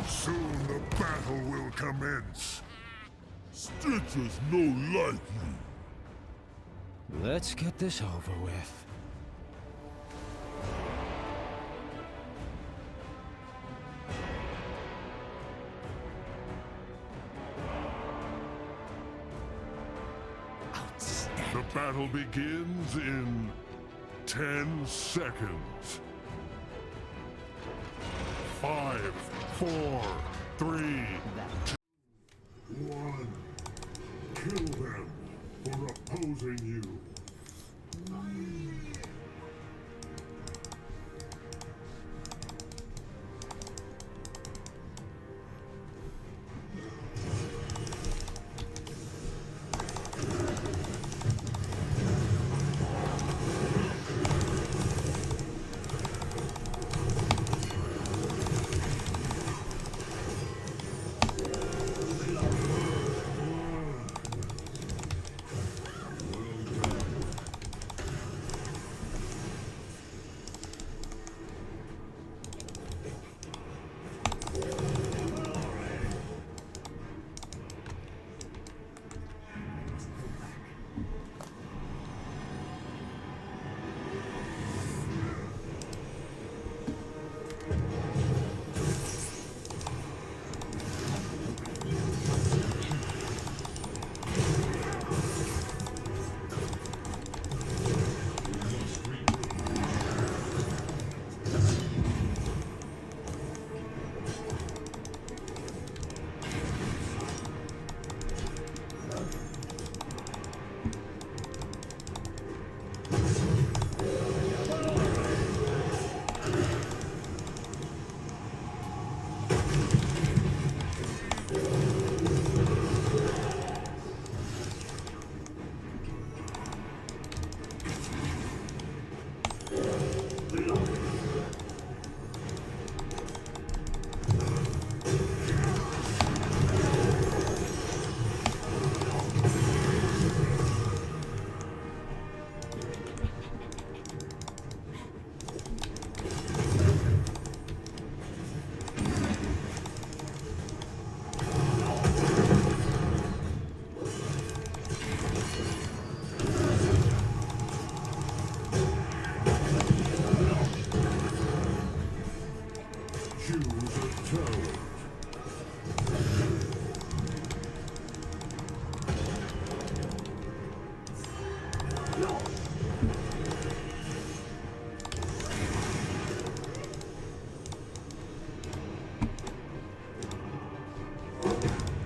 Soon the battle will commence. Stitches no like you. Let's get this over with. The battle begins in 10 seconds. 5, 4, 3, 2, 1. Kill them for opposing you.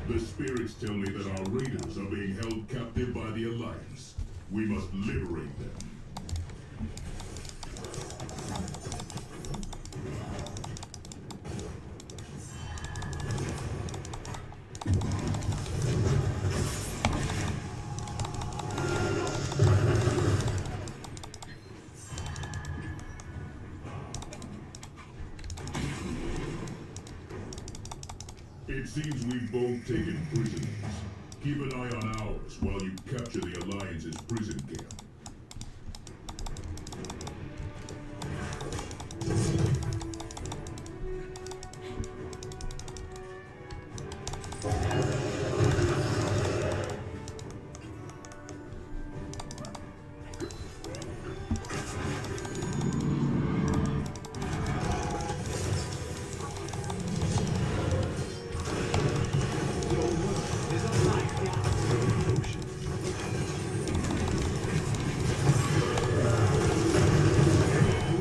The spirits tell me that our raiders are being held captive by the Alliance. We must liberate them. It seems we've both taken prisoners. Keep an eye on ours while you capture the Alliance's prison camp.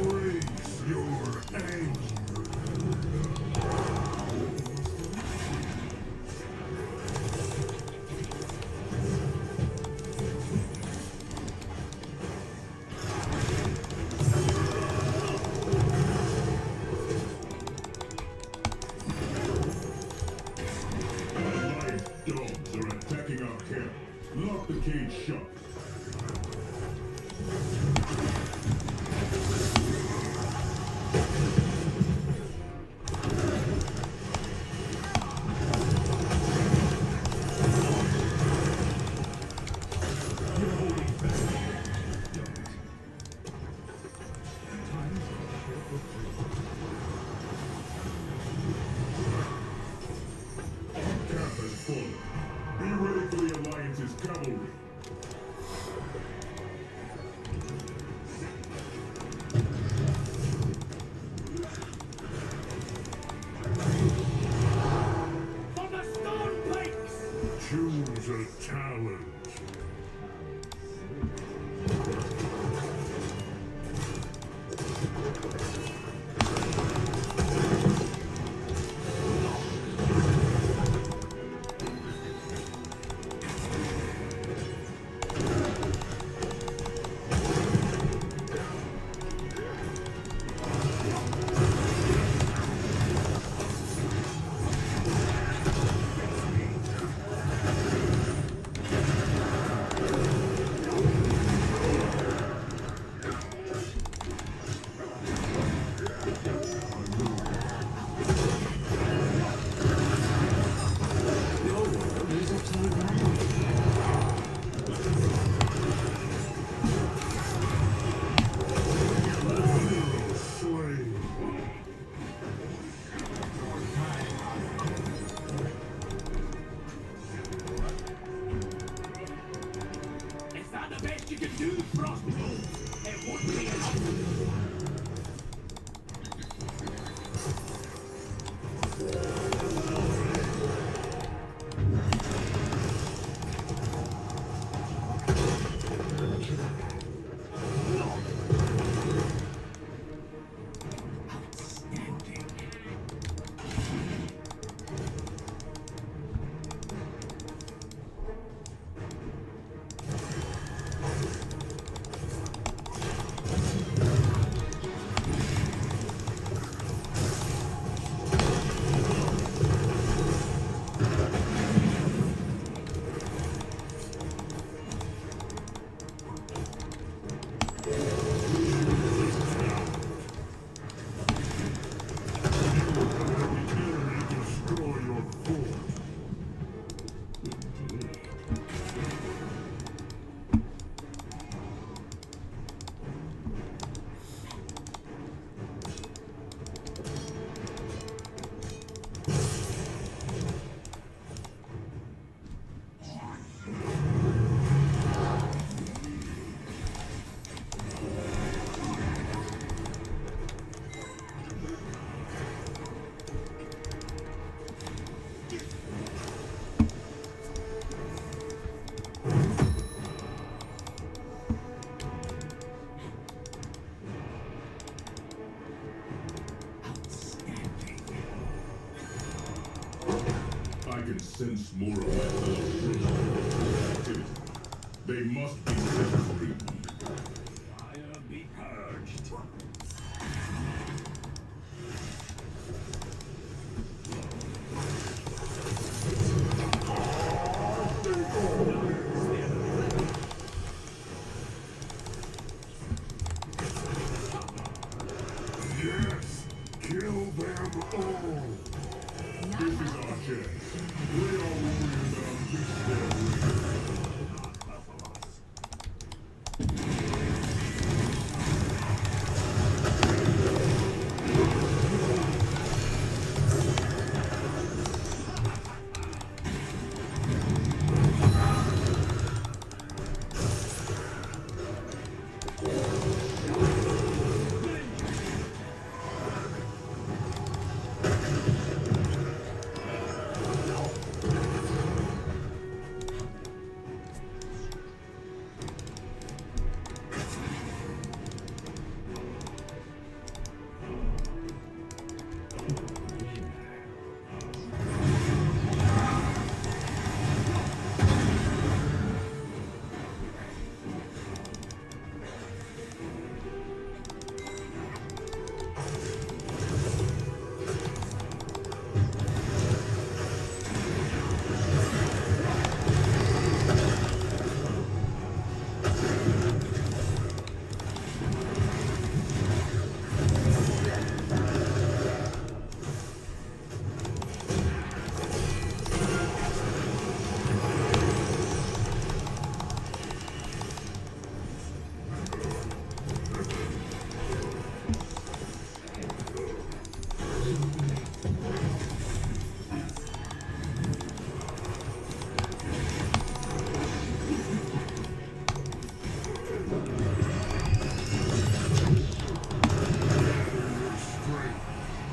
Raise your anger. Alliance dogs are attacking our camp. Lock the cage shut. Camp has fallen. Be ready for the Alliance's cavalry. For the stone pikes! Choose a challenge. Slain. Is that the best you can do, Frostbolt? It won't be enough. Destroy your fort. I can sense more of my fellow prisoners' activity. They must be set free. Fire be purged. Yes, kill them all. This is our chance. We are worried about least their raiders.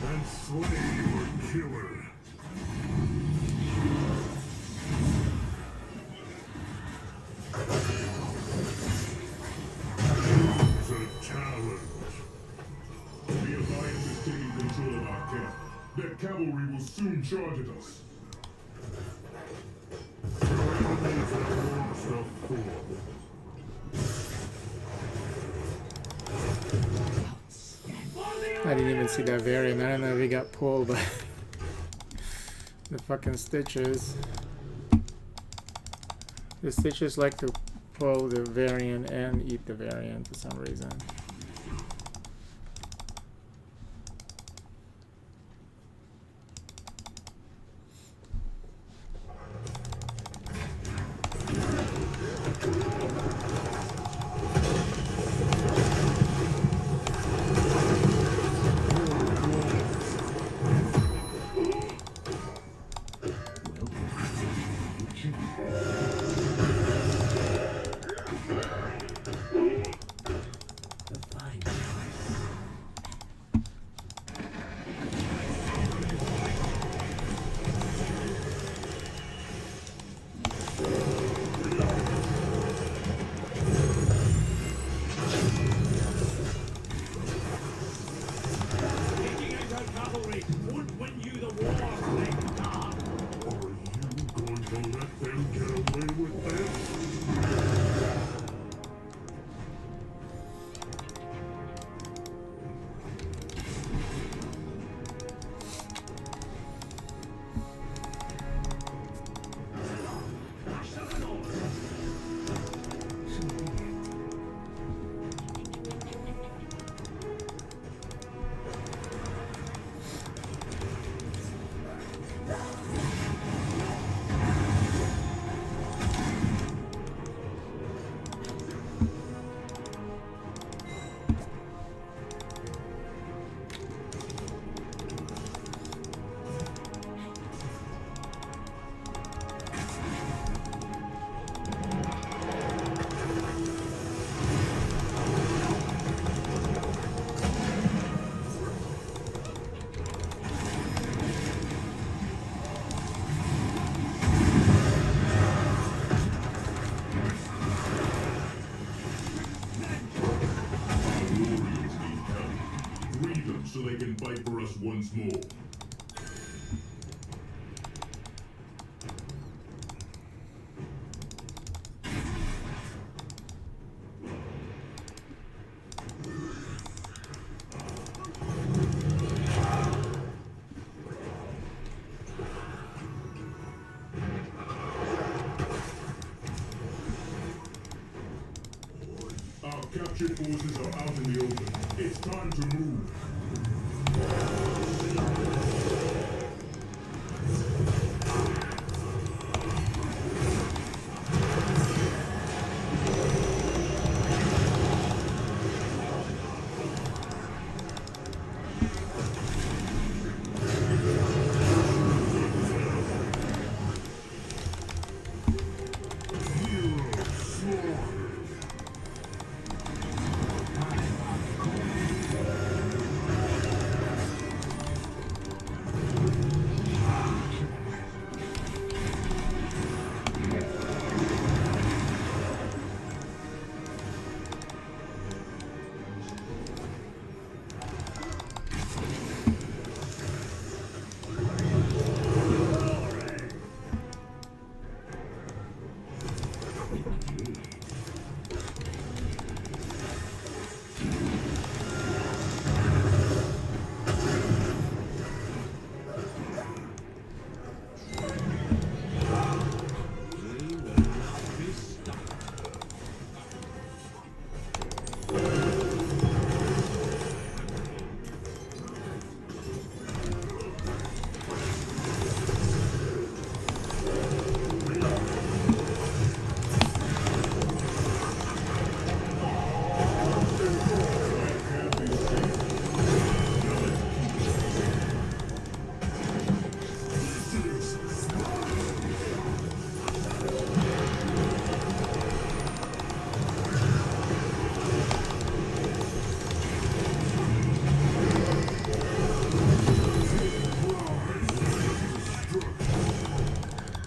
And slay your killer. Choose a challenge. The Alliance is taking control of our camp. Their cavalry will soon charge at us. Your enemies have launched a force. I didn't even see that variant. I don't know if he got pulled by the fucking Stitches. The Stitches like to pull the variant and eat the variant for some reason. Taking out our cavalry won't win you the war, Lektar. Are you going to let them get away with this? So they can fight for us once more. Our captured forces are out in the open. It's time to move.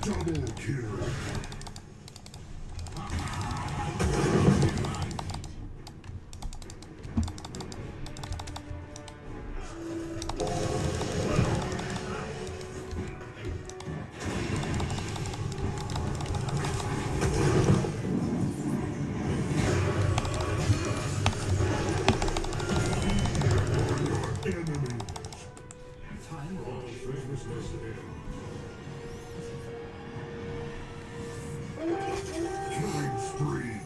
Double kill. Killing spree.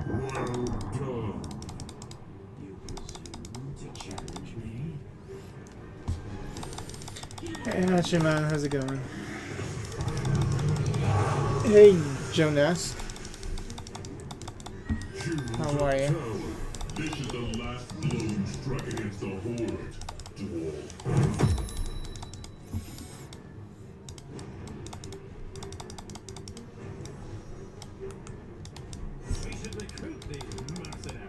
Well done. You presume to challenge me? Hey, Hachi man, how's it going? Hey, Jonas. Choose How a are you? tower. This is the last blow you strike against the Horde, dwarf. We should recruit these mercenaries.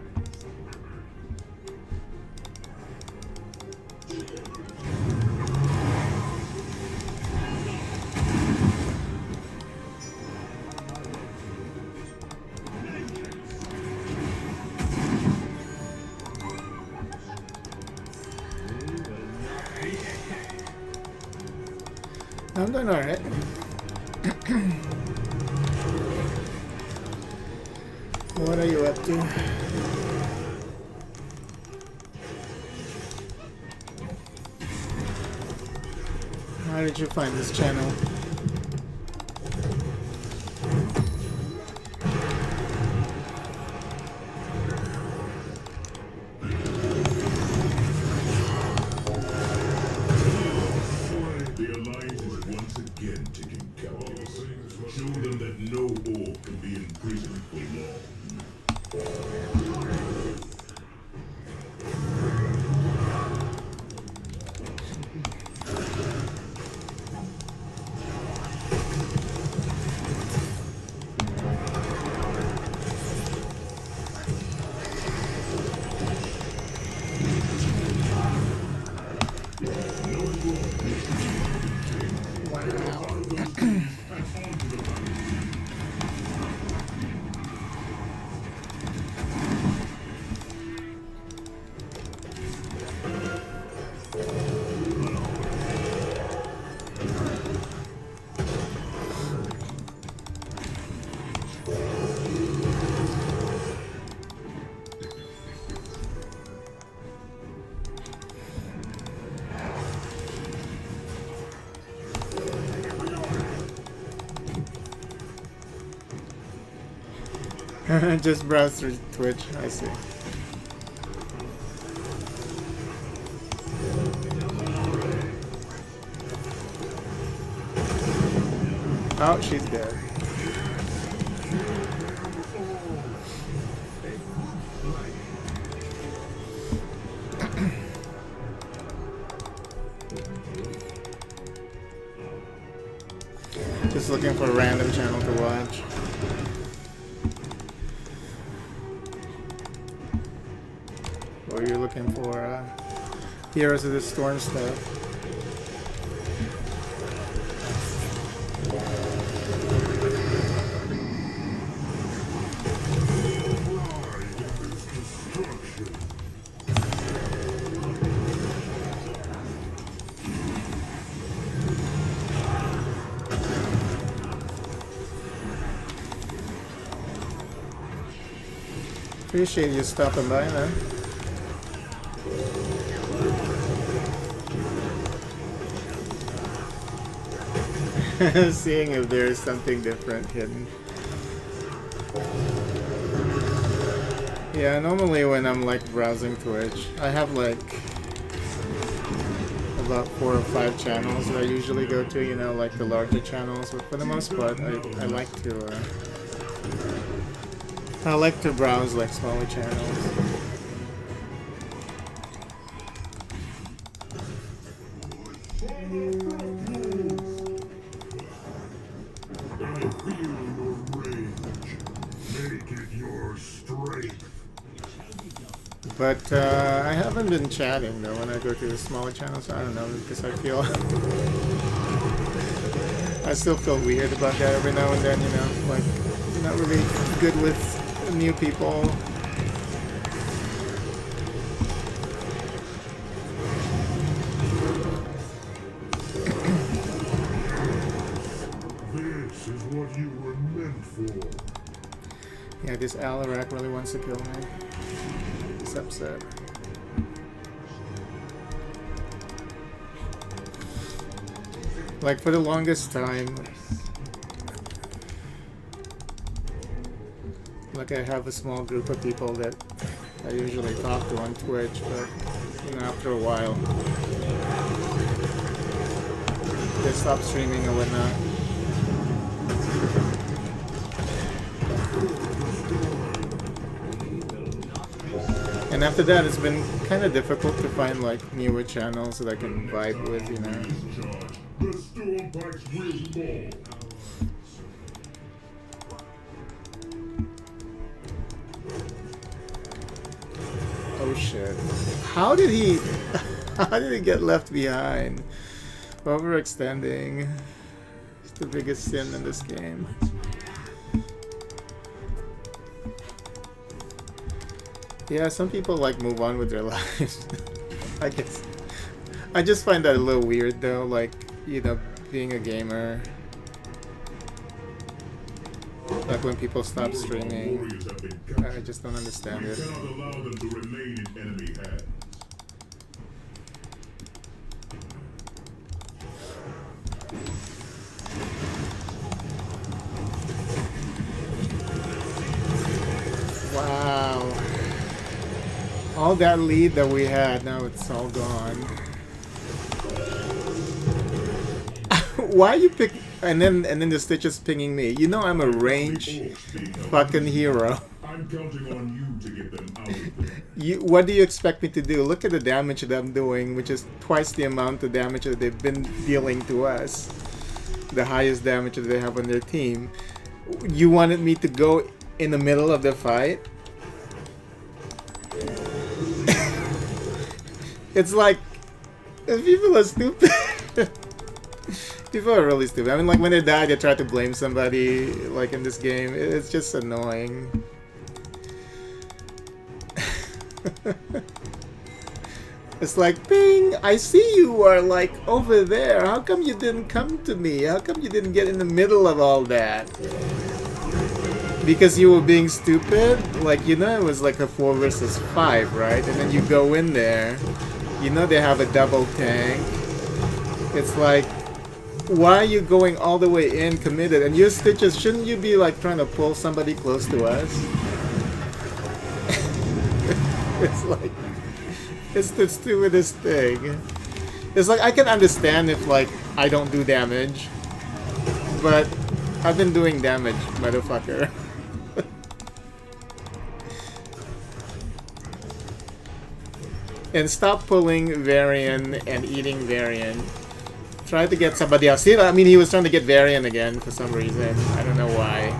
I'm doing alright. What are you up to? How did you find this channel? The Alliance is once again taking captives. Show them that no orc can be imprisoned for long. Just browse through Twitch, I see. Oh, she's dead. Just looking for a random channel to watch. Or you're looking for Heroes of the Storm stuff. Appreciate you stopping by, man. Seeing if there's something different hidden. Yeah, normally when I'm like browsing Twitch, I have like about 4 or 5 channels that I usually go to, you know, like the larger channels, but for the most part I like to browse like smaller channels. I feel your rage. Make it your strength. But I haven't been chatting though when I go to the smaller channels. I don't know, because I feel I still feel weird about that every now and then, you know, like not really good with new people. This is what you were meant for. Yeah, this Alarak really wants to kill me. He's upset. Like for the longest time, like I have a small group of people that I usually talk to on Twitch, but you know, after a while they stop streaming or whatnot. And after that, it's been kind of difficult to find like newer channels that I can vibe with, you know. The Stormpikes will fall. Oh shit. How did he get left behind? Overextending. It's the biggest sin in this game. Yeah, some people like move on with their lives. I guess. I just find that a little weird though, like, you know, being a gamer. Like when people stop streaming. I just don't understand it. You cannot allow them to remain in enemy hands. Wow. All that lead that we had, now it's all gone. Why you pick and then the Stitch is pinging me? You know I'm a range fucking hero. I'm counting on you to get them out of there. What do you expect me to do? Look at the damage that I'm doing, which is twice the amount of damage that they've been dealing to us. The highest damage that they have on their team. You wanted me to go in the middle of the fight? It's like, people are stupid. People are really stupid. I mean, like when they die, they try to blame somebody. Like in this game, it's just annoying. It's like, ping! I see you are like over there. How come you didn't come to me? How come you didn't get in the middle of all that? Because you were being stupid? Like, you know, it was like a 4 versus 5, right? And then you go in there. You know they have a double tank. It's like, why are you going all the way in committed? And your Stitches, shouldn't you be like trying to pull somebody close to us? It's like, it's the stupidest thing. It's like, I can understand if like I don't do damage, but I've been doing damage, motherfucker. And stop pulling Varian and eating Varian. tried to get somebody else. I mean, he was trying to get Varian again for some reason. I don't know why.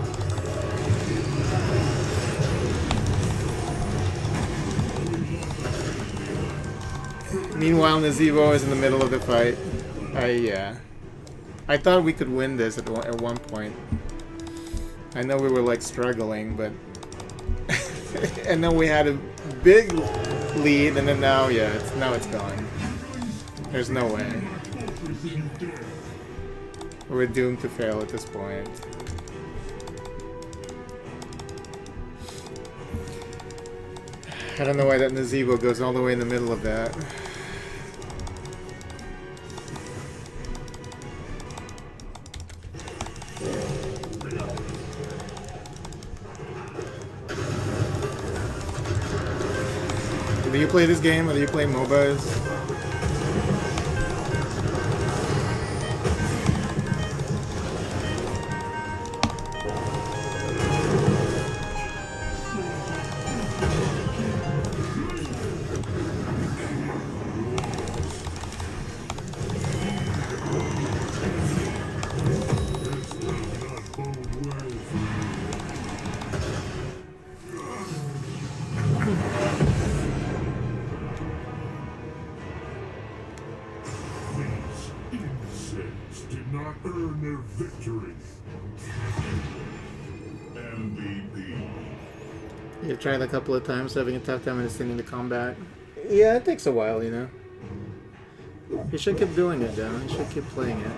Meanwhile, Nazeebo is in the middle of the fight. I thought we could win this at one point. I know we were like struggling, but and then we had a big lead, and then now, yeah, it's gone. There's no way. We're doomed to fail at this point. I don't know why that Nazeebo goes all the way in the middle of that. Do you play this game, or do you play MOBAs? Earn their victory. MVP. You've tried a couple of times, having a tough time understanding the combat. Yeah, it takes a while, you know. You should keep doing it, John. You should keep playing it.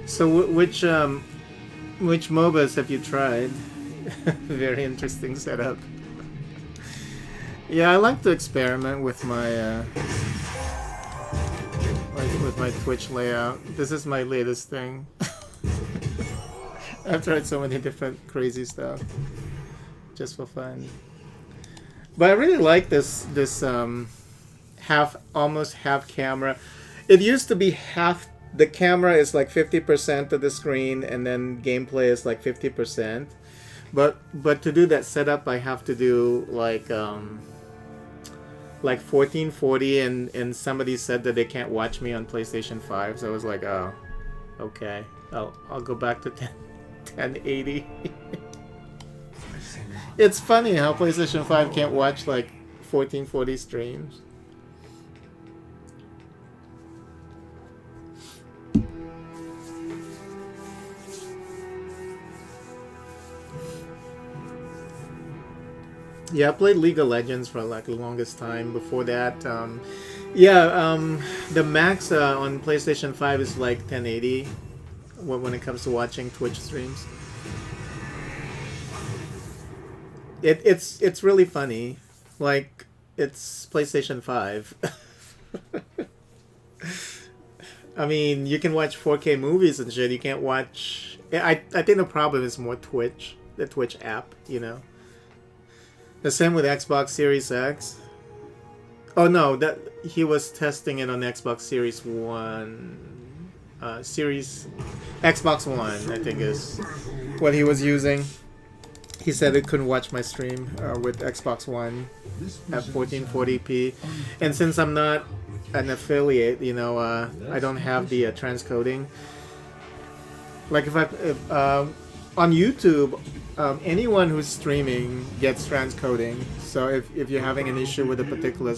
So which MOBAs have you tried? Very interesting setup. Yeah, I like to experiment with my with my Twitch layout. This is my latest thing. I've tried so many different crazy stuff, just for fun. But I really like this almost half camera. It used to be half. The camera is like 50% of the screen, and then gameplay is like 50%. But to do that setup, I have to do like 1440, and somebody said that they can't watch me on PlayStation 5, so I was like, oh, okay, I'll go back to 1080. It's funny how PlayStation 5 can't watch like 1440 streams. Yeah, I played League of Legends for like the longest time. Before that, the max on PlayStation 5 is like 1080 when it comes to watching Twitch streams. It's really funny. Like, it's PlayStation 5. I mean, you can watch 4K movies and shit. You can't watch... I think the problem is more Twitch. The Twitch app, you know? The same with Xbox Series X. Oh no, that he was testing it on Xbox Series One. Xbox One, I think is what he was using. He said it couldn't watch my stream with Xbox One at 1440p. And since I'm not an affiliate, you know, I don't have the transcoding. Like if on YouTube, anyone who's streaming gets transcoding. So if you're having an issue with a particular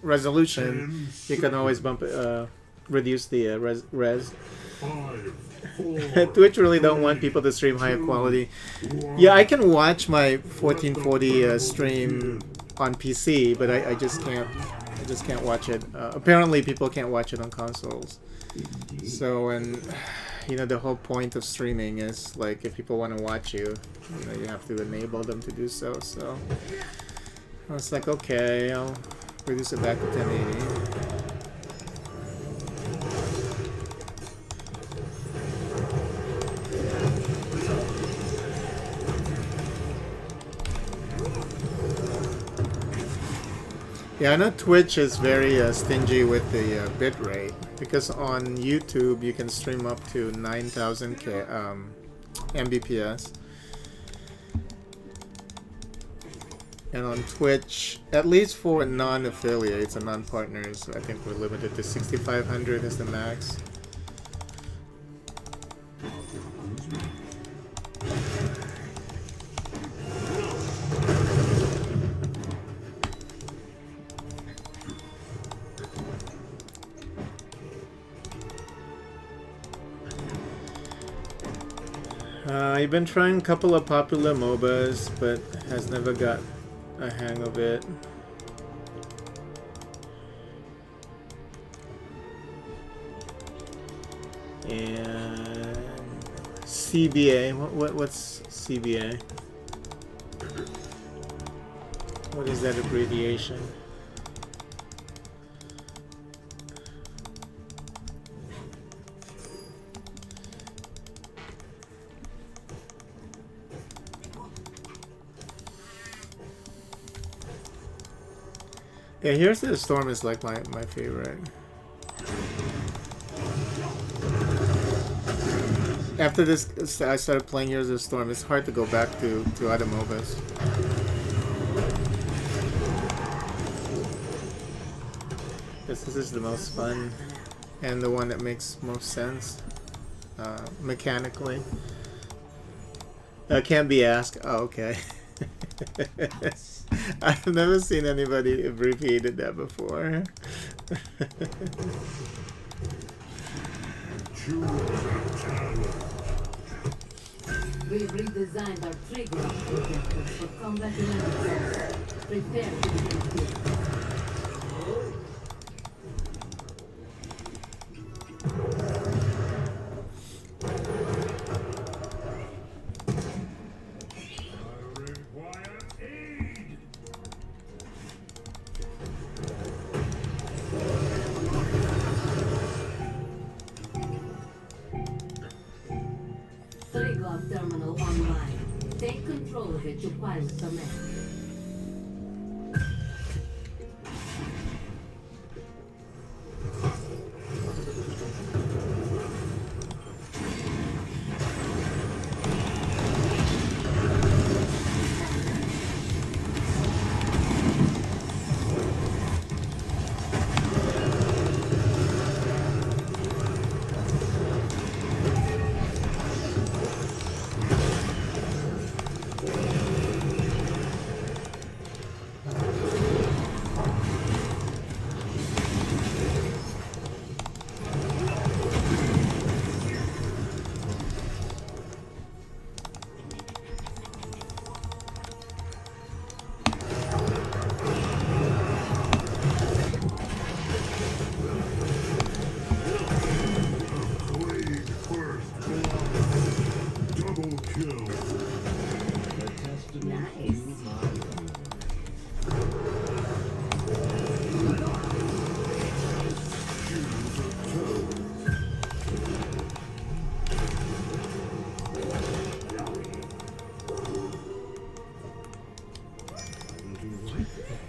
resolution, you can always bump it reduce the res. 5, 4, Twitch really don't want people to stream higher quality. Yeah, I can watch my 1440 stream on PC, but I just can't. I just can't watch it. Apparently, people can't watch it on consoles. So, and you know, the whole point of streaming is like if people want to watch you, you know, you have to enable them to do so. So I was like, okay, I'll reduce it back to 1080. Yeah, I know Twitch is very stingy with the bit rate because on YouTube you can stream up to 9,000 Mbps, and on Twitch, at least for non-affiliates and non-partners, I think we're limited to 6,500 is the max. I've been trying a couple of popular MOBAs, but has never got a hang of it. And CBA, what's CBA? What is that abbreviation? Yeah, Here's the Storm is like my favorite. After this, I started playing Here's the Storm. It's hard to go back to other MOBAs. This is the most fun and the one that makes most sense mechanically. Can't be asked. Oh, okay. I've never seen anybody abbreviated that before. choose a talent. We've redesigned our trigger projectors for combat enemies. Prepare to be killed. Terminal online. Take control of it to pilot the mech.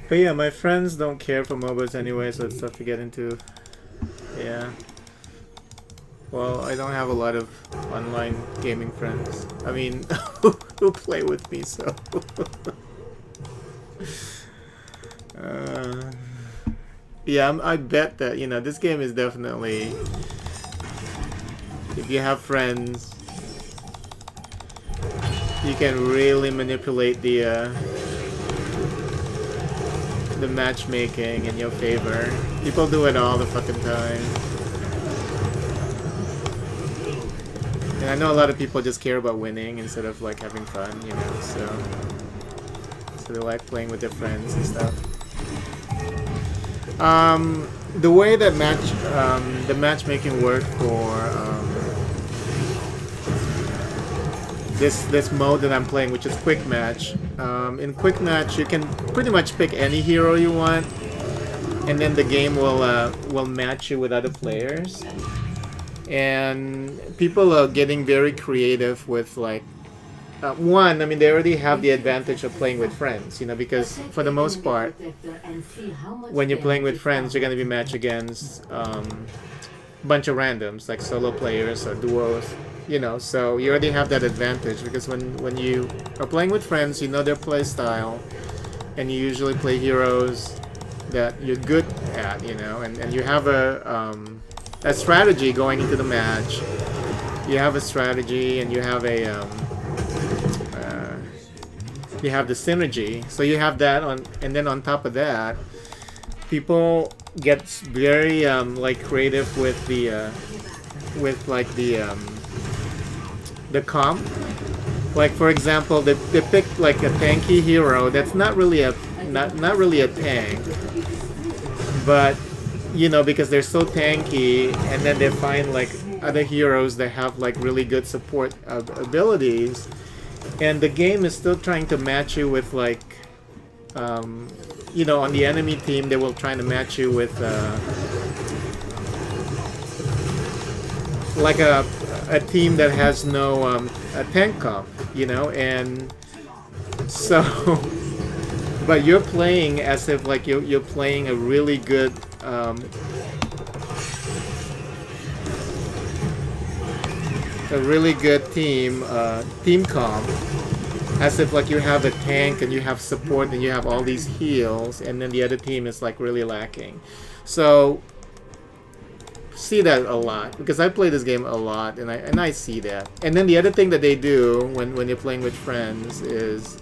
But yeah, my friends don't care for MOBAs anyway, so it's tough to get into. Yeah. Well, I don't have a lot of online gaming friends. I mean, who play with me, so. Yeah, I bet that, you know, this game is definitely. If you have friends, you can really manipulate the matchmaking in your favor. People do it all the fucking time. And I know a lot of people just care about winning instead of like having fun, you know, so they like playing with their friends and stuff. The way that the matchmaking worked for this mode that I'm playing, which is quick match. In quick match, you can pretty much pick any hero you want, and then the game will match you with other players. And people are getting very creative with like one. I mean, they already have the advantage of playing with friends, you know, because for the most part, when you're playing with friends, you're gonna be matched against bunch of randoms like solo players or duos. You know, so you already have that advantage because when you are playing with friends, you know their play style, and you usually play heroes that you're good at, you know, and you have a strategy going into the match. You have a strategy, and you have you have the synergy. So you have that on, and then on top of that, people get very like creative with the comp. Like for example, they picked like a tanky hero that's not really a tank, but you know, because they're so tanky, and then they find like other heroes that have like really good support abilities, and the game is still trying to match you with like you know, on the enemy team they will try to match you with like a team that has no a tank comp, you know, and so but you're playing as if like you're playing a really good team comp, as if like you have a tank and you have support and you have all these heals, and then the other team is like really lacking. So see that a lot because I play this game a lot, and I see that. And then the other thing that they do when you're playing with friends is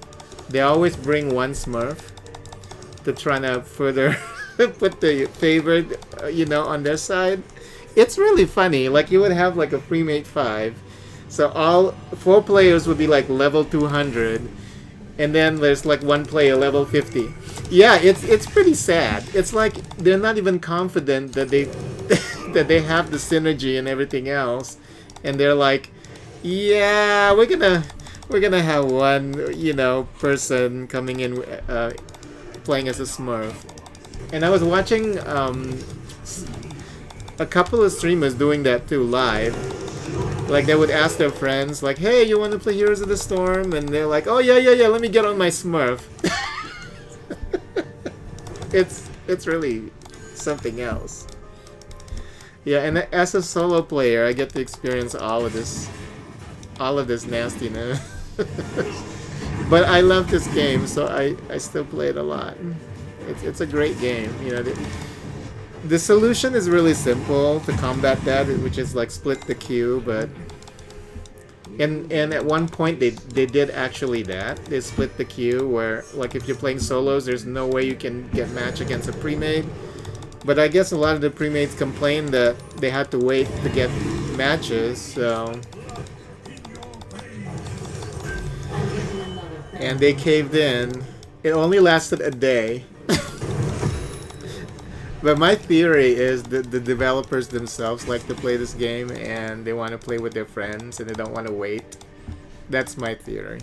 they always bring one Smurf to try to further put the favorite you know, on their side. It's really funny. Like you would have like a pre-made 5, so all 4 players would be like level 200, and then there's like one player level 50. Yeah, it's pretty sad. It's like they're not even confident that they that they have the synergy and everything else, and they're like, yeah, we're gonna have one, you know, person coming in playing as a Smurf. And I was watching a couple of streamers doing that too live. Like they would ask their friends like, hey, you want to play Heroes of the Storm? And they're like, oh yeah, let me get on my Smurf. It's really something else. Yeah, and as a solo player, I get to experience all of this nastiness. But I love this game, so I still play it a lot. It's a great game. You know, the solution is really simple to combat that, which is like split the queue. But and at one point they did actually that. They split the queue where like if you're playing solos, there's no way you can get match against a pre-made. But I guess a lot of the pre-mates complained that they had to wait to get matches, so... And they caved in. It only lasted a day. But my theory is that the developers themselves like to play this game and they want to play with their friends and they don't want to wait. That's my theory.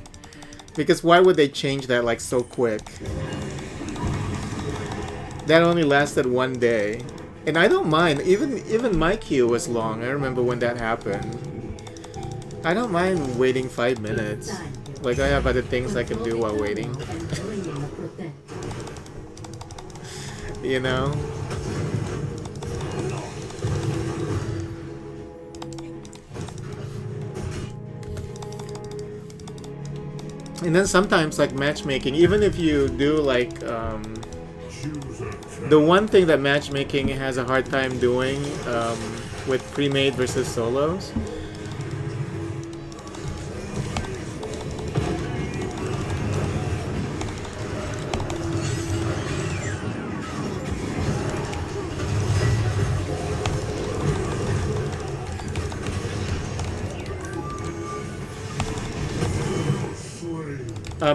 Because why would they change that like so quick? That only lasted one day. And I don't mind. Even my queue was long. I remember when that happened. I don't mind waiting 5 minutes. Like I have other things I can do while waiting. You know? And then sometimes like matchmaking, even if you do like the one thing that matchmaking has a hard time doing with pre-made versus solos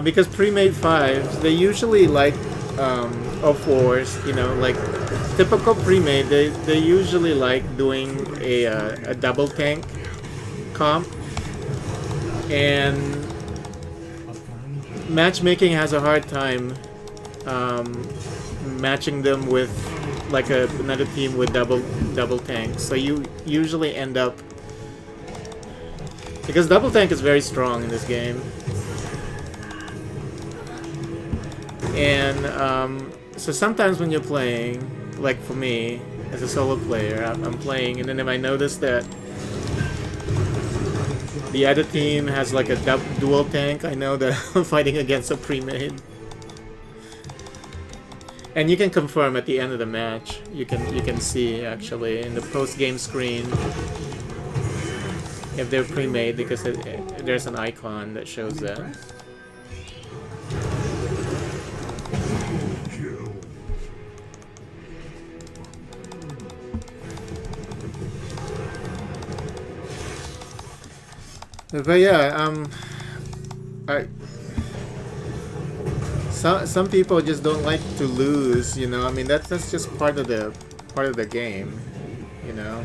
Because pre-made 5s, they usually like, or 4s, you know, like typical pre-made, they usually like doing a double tank comp. And matchmaking has a hard time matching them with like another team with double tanks. So you usually end up, because double tank is very strong in this game. And so sometimes when you're playing, like for me as a solo player, I'm playing, and then if I notice that the other team has like a dual tank, I know that I'm fighting against a pre-made. And you can confirm at the end of the match. You can see actually in the post-game screen if they're pre-made, because there's an icon that shows that. But yeah, some people just don't like to lose, you know. I mean, that's just part of the game, you know.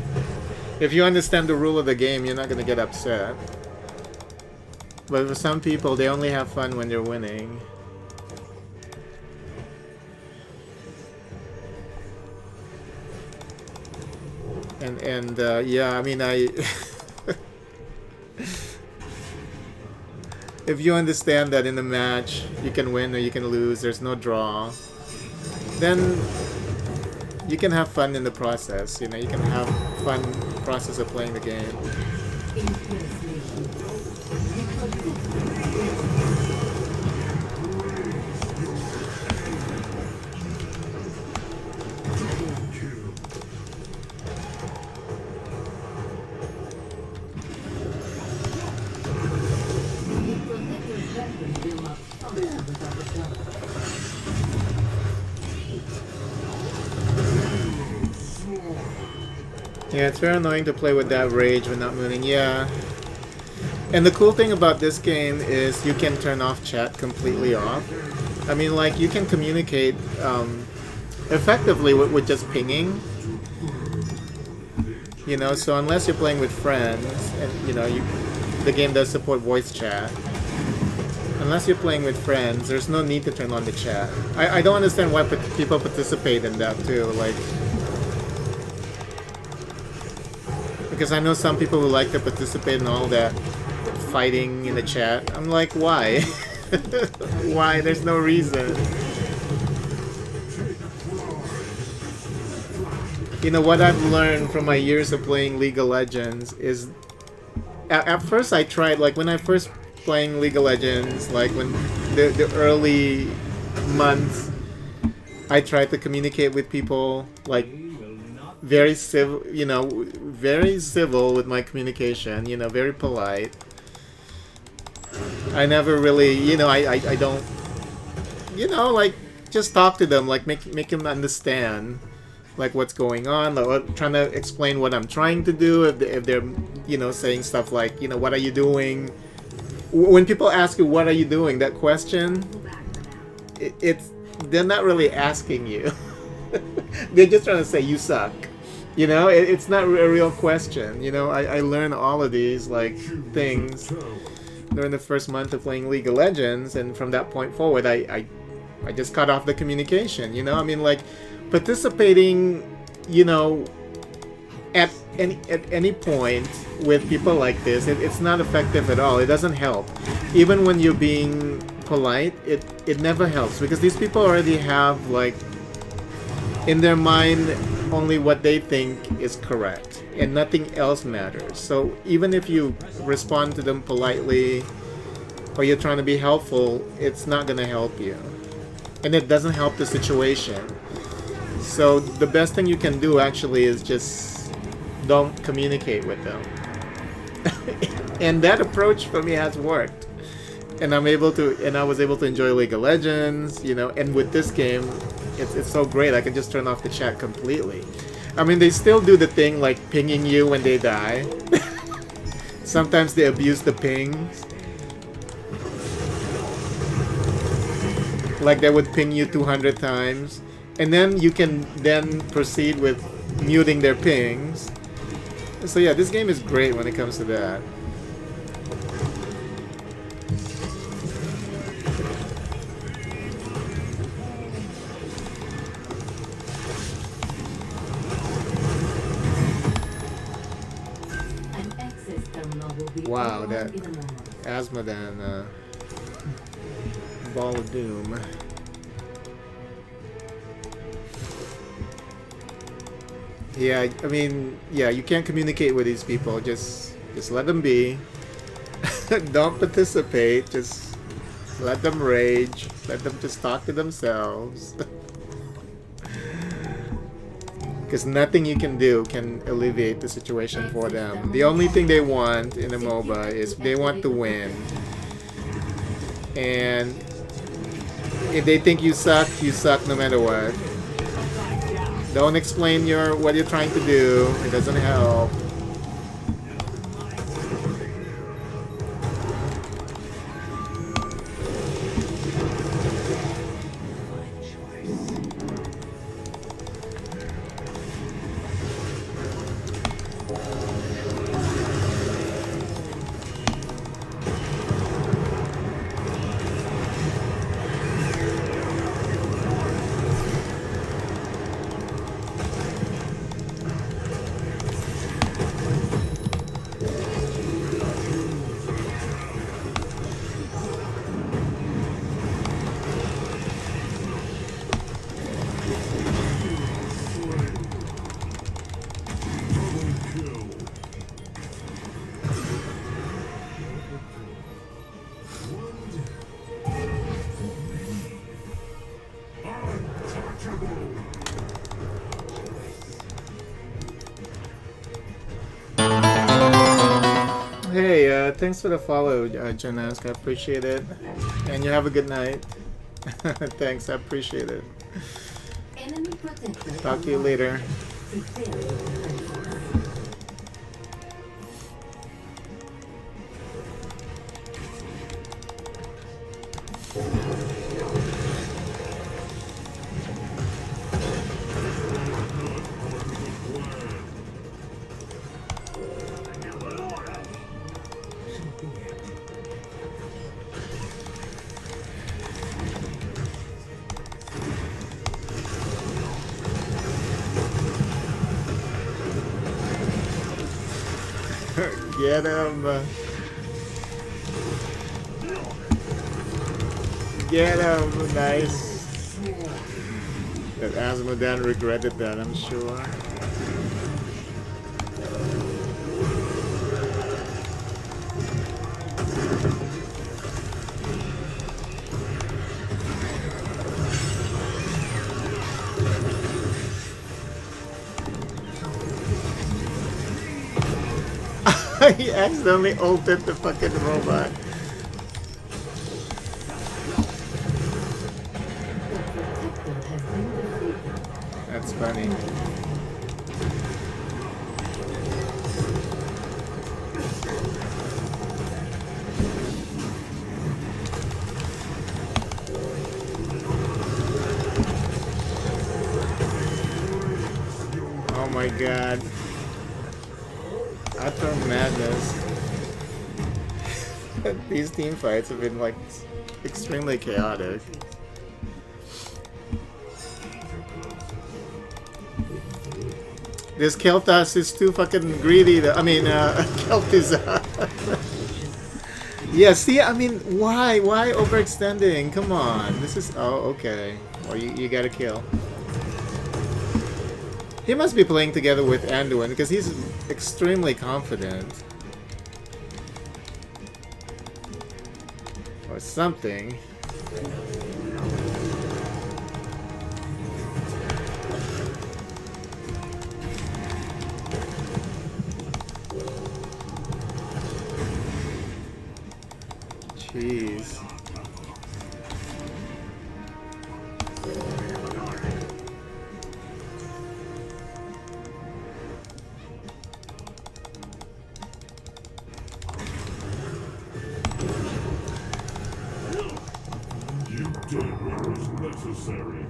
If you understand the rule of the game, you're not gonna get upset. But for some people, they only have fun when they're winning. And yeah, I mean, if you understand that in a match you can win or you can lose, there's no draw, then you can have fun in the process, you know, you can have fun in the process of playing the game. Yeah, it's very annoying to play with that rage when not moving. Yeah. And the cool thing about this game is you can turn off chat completely off. I mean, like, you can communicate effectively with just pinging. You know, so unless you're playing with friends, and, you know, the game does support voice chat. Unless you're playing with friends, there's no need to turn on the chat. I don't understand why people participate in that, too. Like, because I know some people who like to participate in all that fighting in the chat. I'm like, why? Why? There's no reason. You know, what I've learned from my years of playing League of Legends is... At first I tried, like when I first playing League of Legends, like when the early months, I tried to communicate with people, like very civil, you know, very civil with my communication, you know, very polite. I never really, you know, I don't, you know, like just talk to them, like make them understand like what's going on, like trying to explain what I'm trying to do. If they're, you know, saying stuff like, you know, what are you doing? When people ask you what are you doing, that question, it's they're not really asking you. They're just trying to say you suck. You know, it's not a real question. You know, I learned all of these like things during the first month of playing League of Legends, and from that point forward, I just cut off the communication. You know, I mean, like participating, you know, at any point with people like this, it's not effective at all. It doesn't help. Even when you're being polite, it never helps, because these people already have like in their mind only what they think is correct, and nothing else matters. So even if you respond to them politely or you're trying to be helpful, it's not gonna help you, and it doesn't help the situation. So the best thing you can do actually is just don't communicate with them. And that approach for me has worked, and I was able to enjoy League of Legends, you know. And with this game, it's so great. I can just turn off the chat completely. I mean, they still do the thing like pinging you when they die. Sometimes they abuse the pings. Like they would ping you 200 times, and then you can then proceed with muting their pings. So yeah, this game is great when it comes to that. An access terminal will be Wow, online that in a moment. Asmodan Ball of Doom. Yeah, I mean, yeah, you can't communicate with these people. Just let them be. Don't participate. Just let them rage. Let them just talk to themselves. Because nothing you can do can alleviate the situation for them. The only thing they want in a MOBA is they want to win. And if they think you suck no matter what. Don't explain what you're trying to do. It doesn't help. Hey, thanks for the follow, Janask. I appreciate it. And you have a good night. Thanks, I appreciate it. Enemy protector Talk to you online. later. Prepare your defenses. Get him! Get him! Nice. That Asmodan regretted that, I'm sure. He accidentally ulted the fucking robot. That's funny. Oh my god. Utter madness. These team fights have been like extremely chaotic. This Kel'Thas is too fucking greedy. I mean, Kel'Thas. Yeah, see, I mean, why? Why overextending? Come on. This is... Oh, okay. Well, you gotta kill. He must be playing together with Anduin because he's extremely confident. Or something. Jeez. You did what was necessary.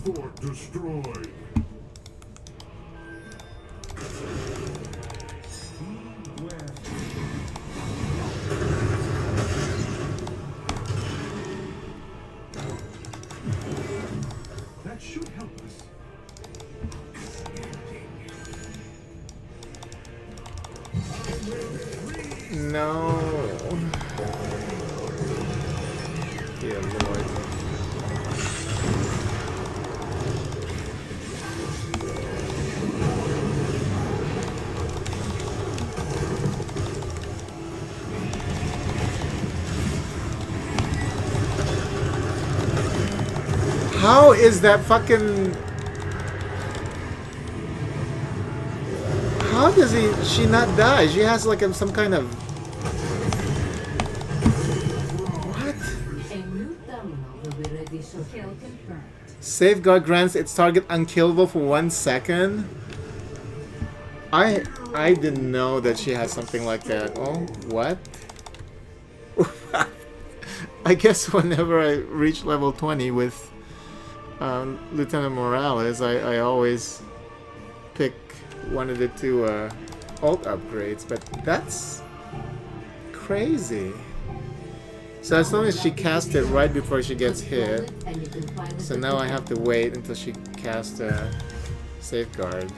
Fort destroyed. That should help us. No. Dear Lord. How is that fucking... How does she not die? She has like some kind of... What? A new terminal will be ready, so kill confirmed. Safeguard grants its target unkillable for 1 second? I didn't know that she has something like that. Oh, what? I guess whenever I reach level 20 with Lieutenant Morales, I always pick one of the two ult upgrades, but that's crazy. So as long as she casts it right before she gets hit, so now I have to wait until she casts a safeguard.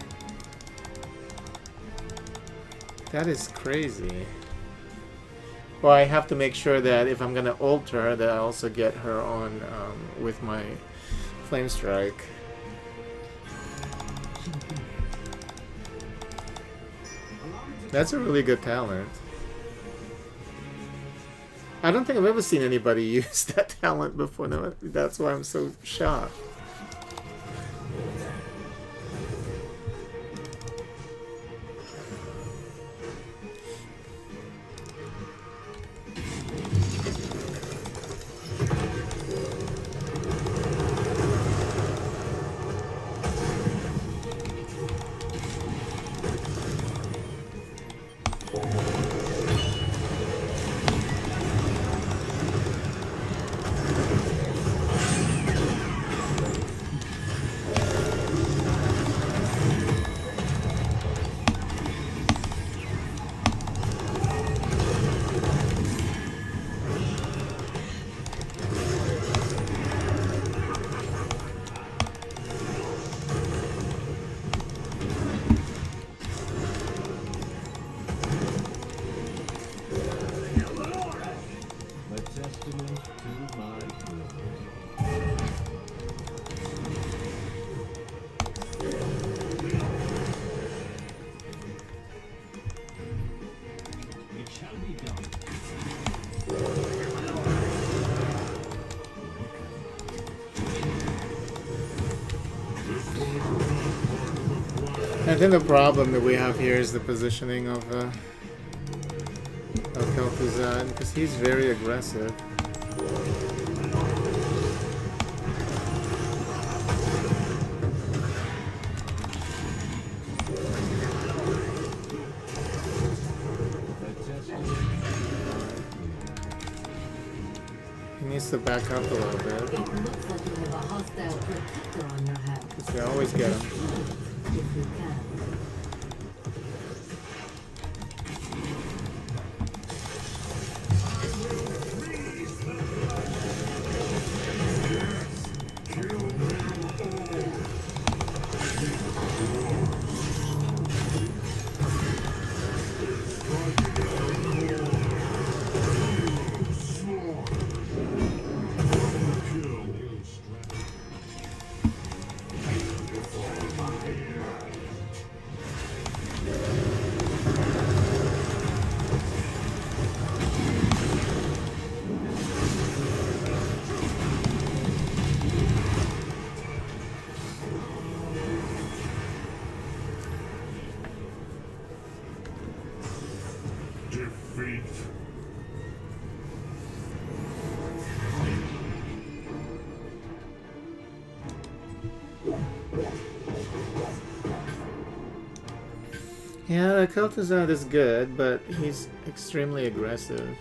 That is crazy. Well, I have to make sure that if I'm gonna ult her, that I also get her on with my Flame Strike. That's a really good talent. I don't think I've ever seen anybody use that talent before. No, that's why I'm so shocked. I think the problem that we have here is the positioning of Kel'Thuzad, because he's very aggressive. He needs to back up a little bit. It looks like you have a hostile protector on your hands. Because we always get him. If you can. Yeah, the Kel'Thuzad is good, but he's extremely aggressive.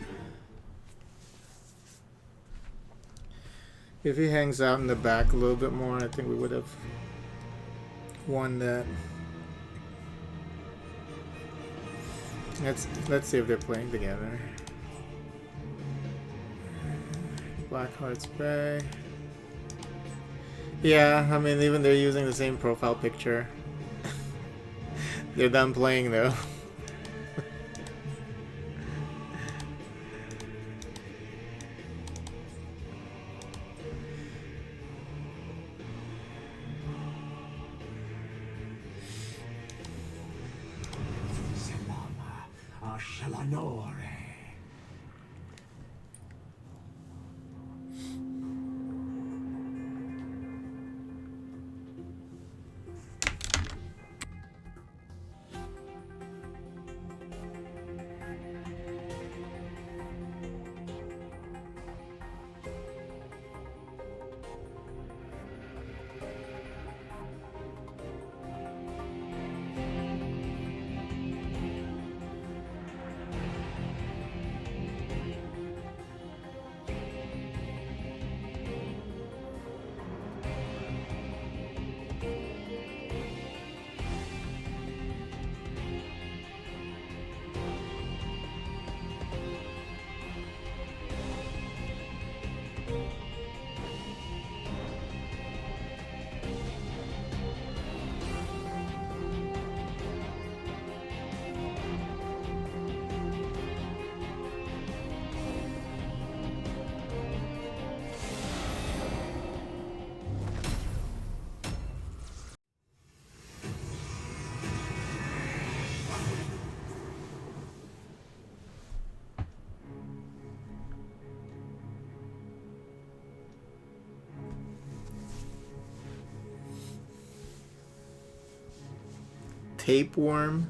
If he hangs out in the back a little bit more, I think we would have won that. Let's see if they're playing together. Blackheart's Bay. Yeah, I mean, even they're using the same profile picture. They're done playing though. Tapeworm.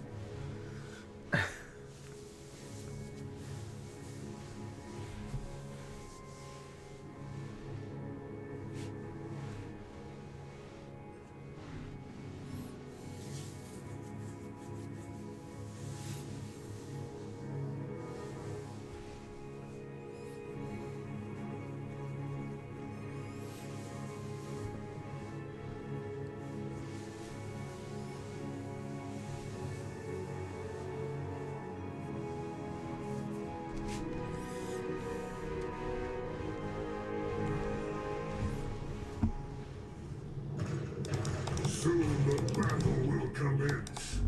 Soon the battle will commence.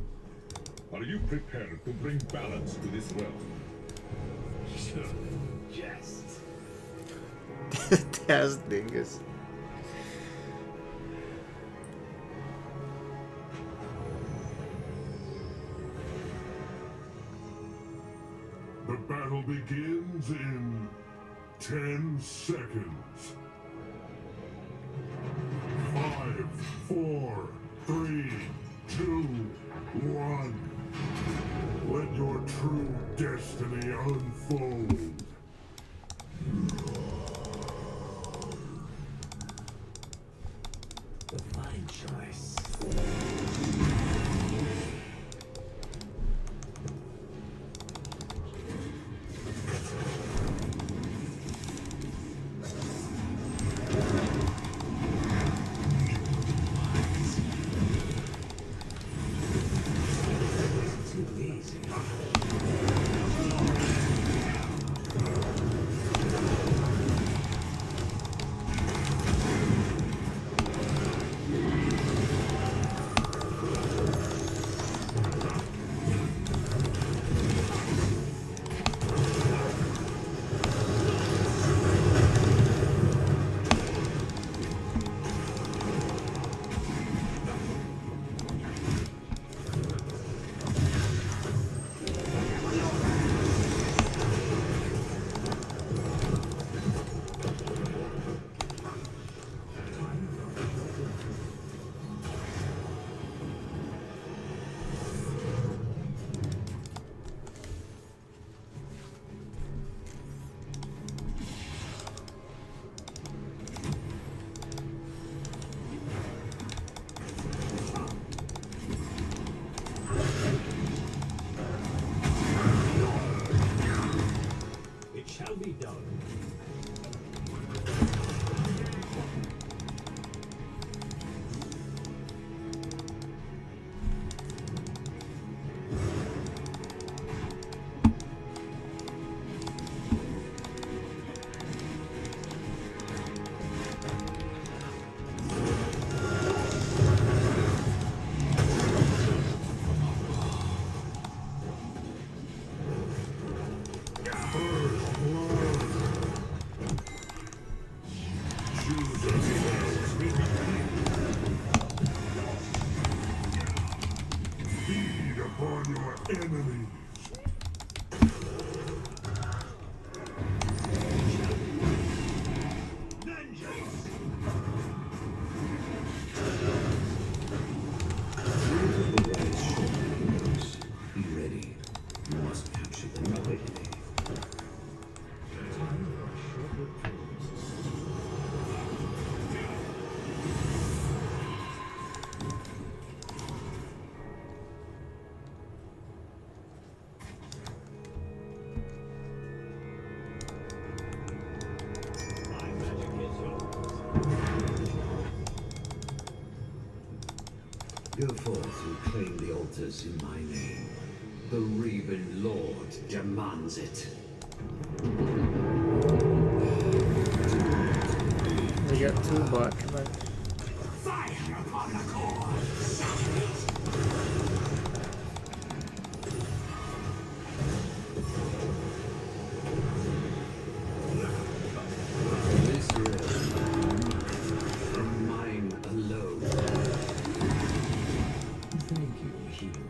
Are you prepared to bring balance to this realm? Just. Taz Dingus. The battle begins in 10 seconds. 5, 4, 3, 2, 1. Let your true destiny unfold. The fine choice. Too easy. Feed upon your enemies. Be ready. You must capture them quickly. Go forth and claim the altars in my name. The Raven Lord demands it. We got 2 bots, but Fire upon the core! This realm is mine alone. Thank you, healer.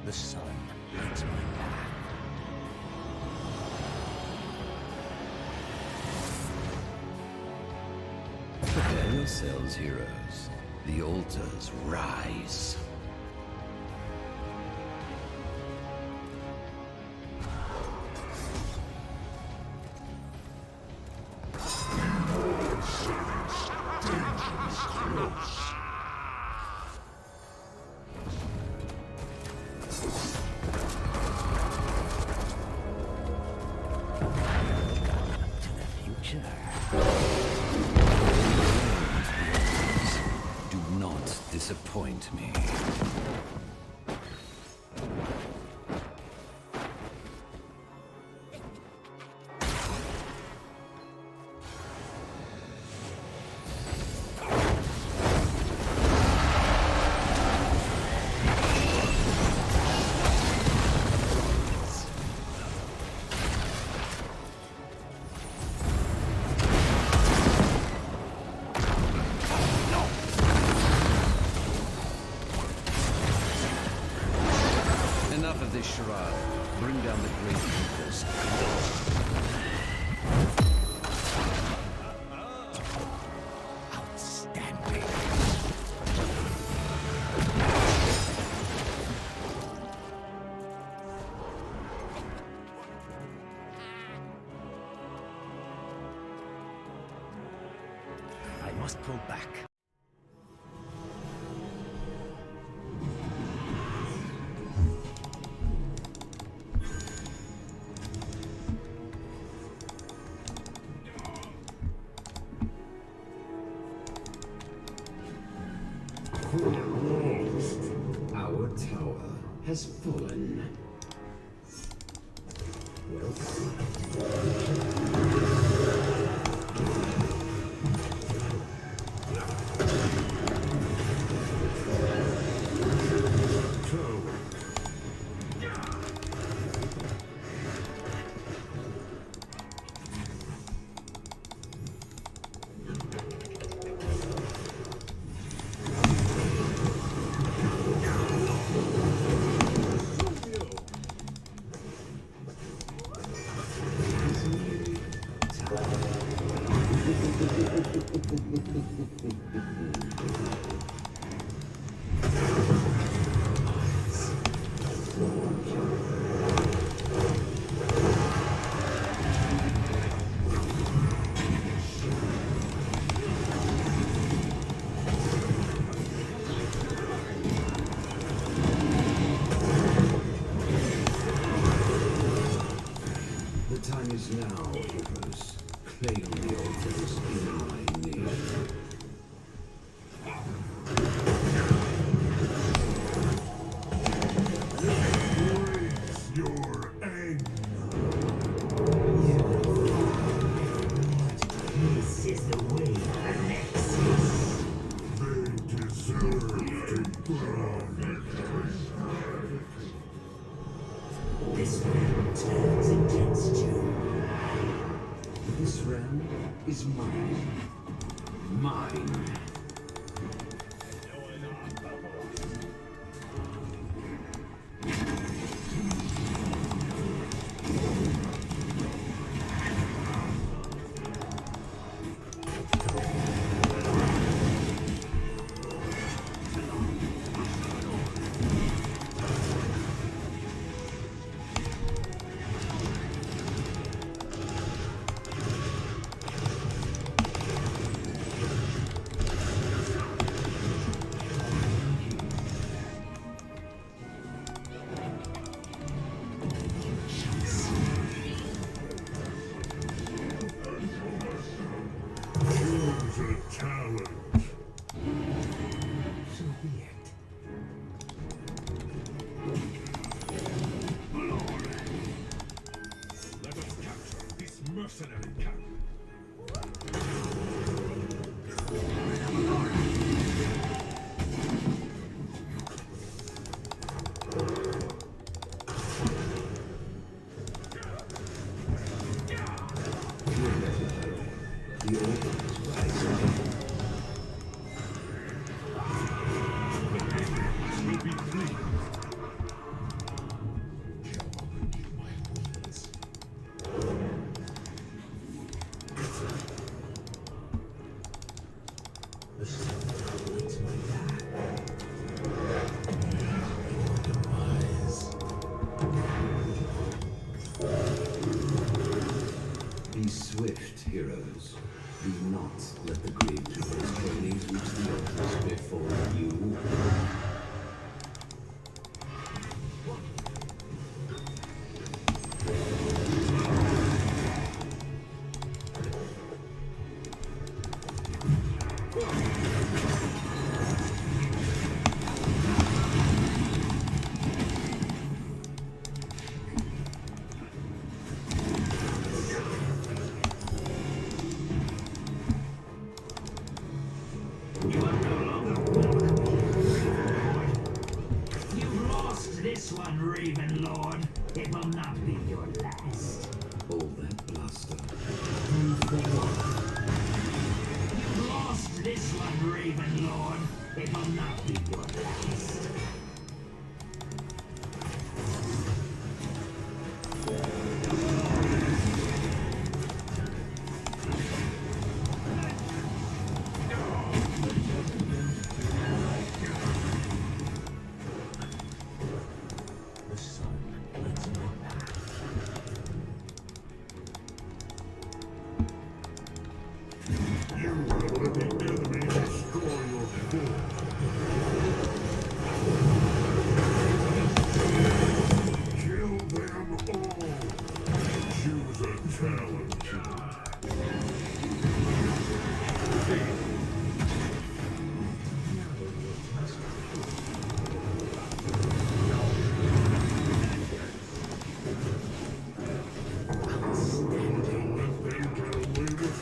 The sun lights my path. Prepare yourselves, heroes. The altars rise. To the future. Do not disappoint me. Enough of this charade. Bring down the great peoples. Outstanding. I must pull back. Our tower has fallen. The time is now, heroes. Claim the altars in my name. Raise your anger. This is the way of the Nexus. They deserve to burn. This man turns against you. This realm is mine. Mine. Choose a talent. So be it. Let us capture this mercenary camp. The altars rise again. Will be free. The sun lights my path. Be swift, heroes. Do not let the gravekeeper's trainees reach the altars before you. You are no longer welcome here. You've lost this one, Raven Lord. It will not be your last. All that bluster. You've lost this one, Raven Lord. It will not be your last. The sun lights my path. You will let the enemy destroy your fort. Kill them all. Choose a talent. Let them get away with this.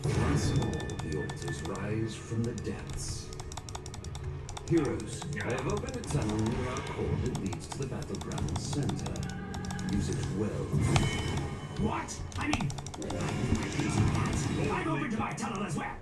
Once more, the altars rise from the depths. Heroes, I have opened a tunnel near our core that leads to the battleground center. Use it well. What? I mean, I'm open to my tunnel as well.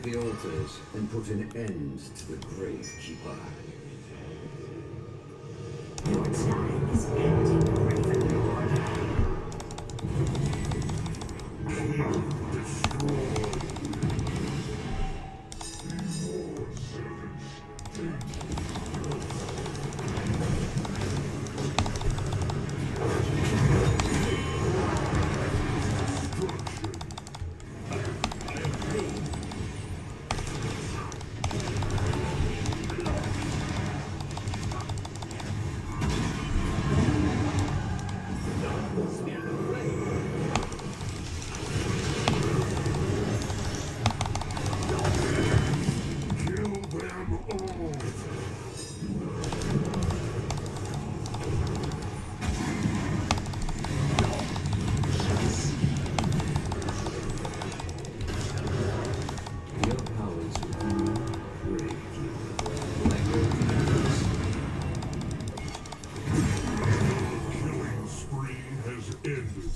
the altars and put an end to the Gravekeeper. Your time is ending, Raven Lord. Your powers will be Gravekeeper. Like Gravekeepers. Killing spree has ended.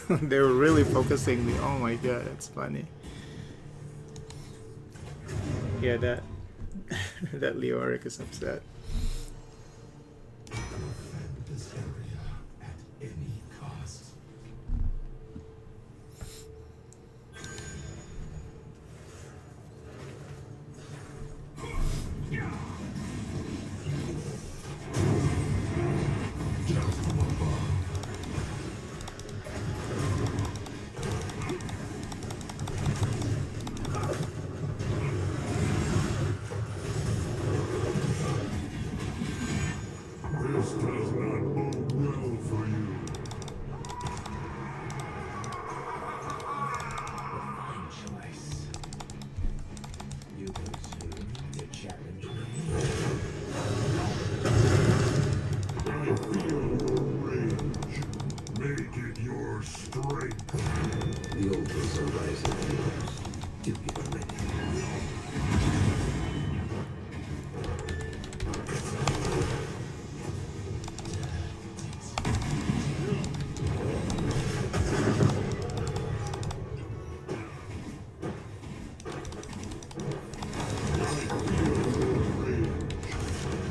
They were really focusing me. Oh my god, that's funny. Yeah, that that Leoric is upset. This area at any cost. This does not bode well for you. Fine choice. You presume to challenge me? I feel your rage. Make it your strength. The altars are rising heroes. Do get ready.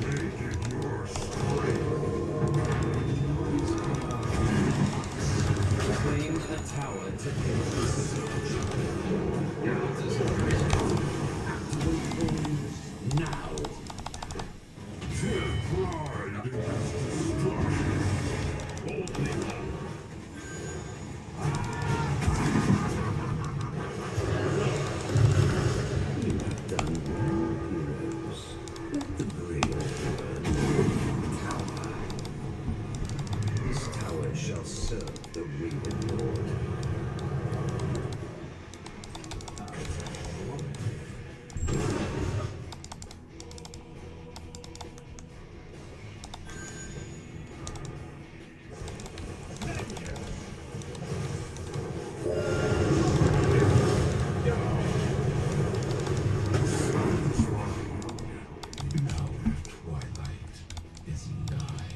Make it your strength. Claim a tower to hit. Your altars are rising. Activate them now. Take pride in its destruction. Boldly You have done well, heroes. Let the brave burn. Tower. This tower shall serve the Raven Lord. Now twilight is nigh.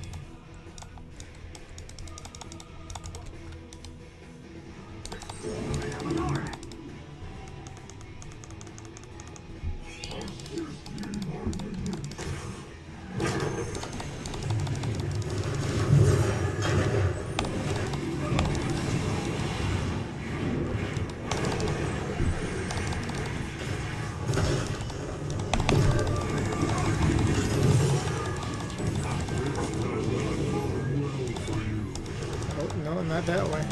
Oh no, not that way.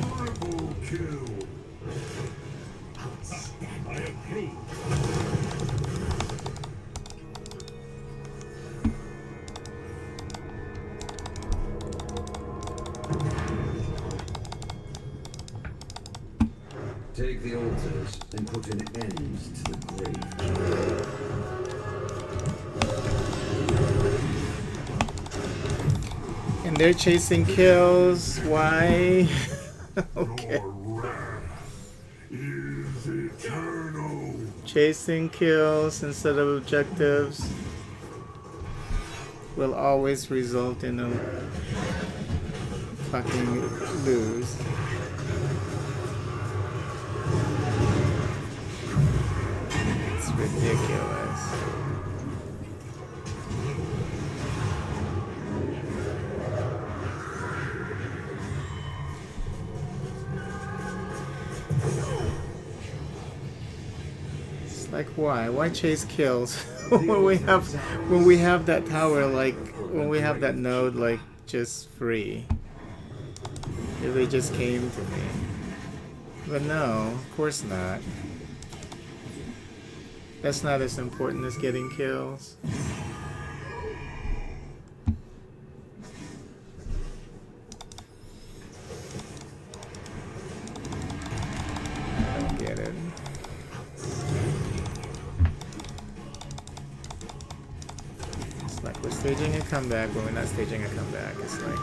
Triple kill. I approve. Take the altars and put an end to the grave. And they're chasing kills. Why? Okay. Your wrath is eternal. Chasing kills instead of objectives will always result in a fucking lose. It's ridiculous. It's like why chase kills when we have that tower, like when we have that node like just free. If they just came to me. But no, of course not. That's not as important as getting kills. I don't get it. It's like we're staging a comeback, but we're not staging a comeback. It's like...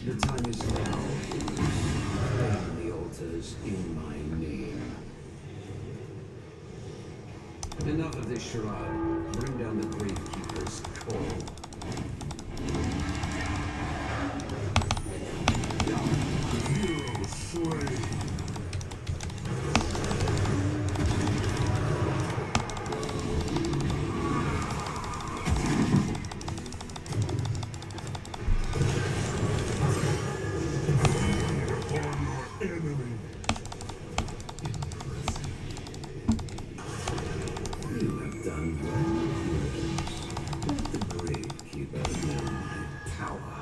The time is now. Burn the altars in my name. Enough of this charade. Bring down the Gravekeeper's call. Hero slain. Enemy. You have done well. Let the Gravekeeper know my power.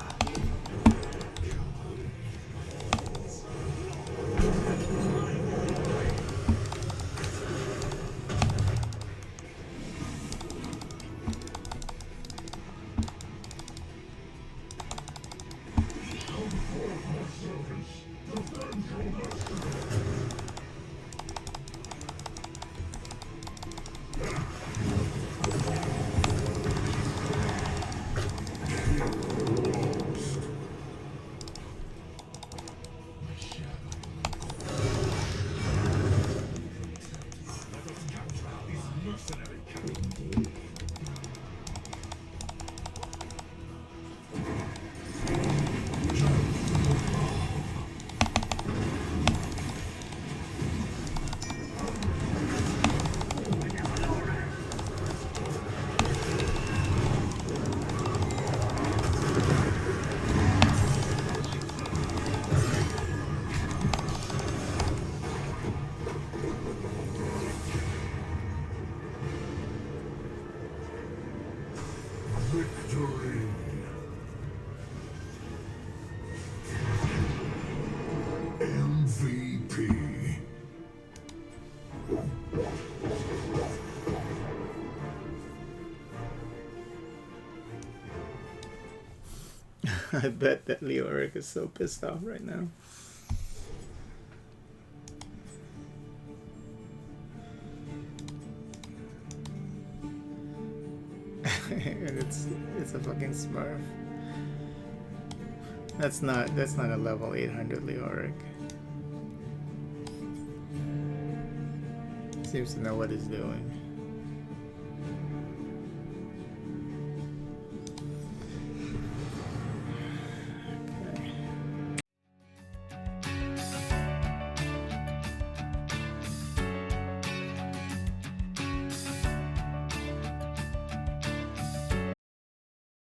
Victory. MVP. I bet that Leoric is so pissed off right now. It's a fucking Smurf. That's not a level 800 Leoric. Seems to know what he's doing.